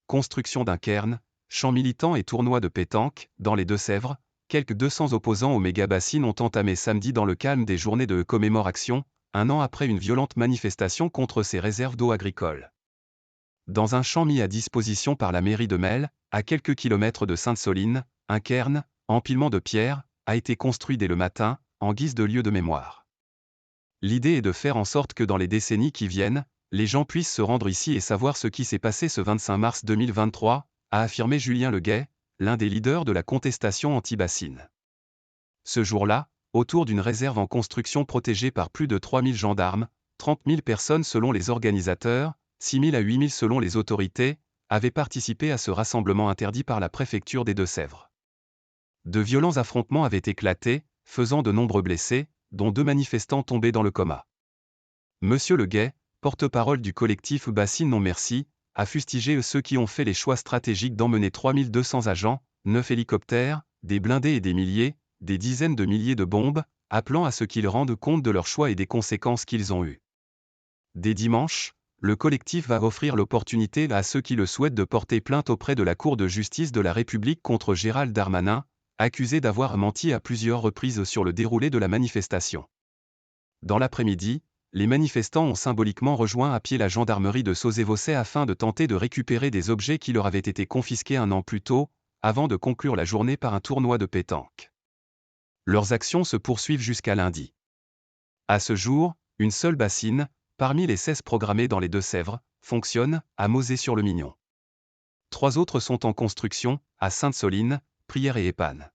construction d'un cairn, champ militant et tournoi de pétanque, dans les Deux-Sèvres, quelques 200 opposants au méga-bassine ont entamé samedi dans le calme des journées de commémoration, un an après une violente manifestation contre ces réserves d'eau agricoles. Dans un champ mis à disposition par la mairie de Melle, à quelques kilomètres de Sainte-Soline, un cairn, empilement de pierres, a été construit dès le matin, en guise de lieu de mémoire. L'idée est de faire en sorte que dans les décennies qui viennent, les gens puissent se rendre ici et savoir ce qui s'est passé ce 25 mars 2023, a affirmé Julien Leguet, l'un des leaders de la contestation anti-bassine. Ce jour-là, autour d'une réserve en construction protégée par plus de 3000 gendarmes, 30 000 personnes selon les organisateurs, 6 000 à 8 000 selon les autorités, avaient participé à ce rassemblement interdit par la préfecture des Deux-Sèvres. De violents affrontements avaient éclaté, faisant de nombreux blessés, dont 2 manifestants tombés dans le coma. Monsieur Leguet, porte-parole du collectif Bassine Non Merci, a fustigé ceux qui ont fait les choix stratégiques d'emmener 3200 agents, 9 hélicoptères, des blindés et des dizaines de milliers de bombes, appelant à ce qu'ils rendent compte de leurs choix et des conséquences qu'ils ont eues. Dès dimanche, le collectif va offrir l'opportunité à ceux qui le souhaitent de porter plainte auprès de la Cour de justice de la République contre Gérald Darmanin, accusé d'avoir menti à plusieurs reprises sur le déroulé de la manifestation. Dans l'après-midi, les manifestants ont symboliquement rejoint à pied la gendarmerie de Sauzé-Vaucet afin de tenter de récupérer des objets qui leur avaient été confisqués un an plus tôt, avant de conclure la journée par un tournoi de pétanque. Leurs actions se poursuivent jusqu'à lundi. À ce jour, une seule bassine, parmi les 16 programmées dans les Deux-Sèvres, fonctionne, à Mauzé-sur-le-Mignon. 3 autres sont en construction, à Sainte-Soline, Prières et Épanne.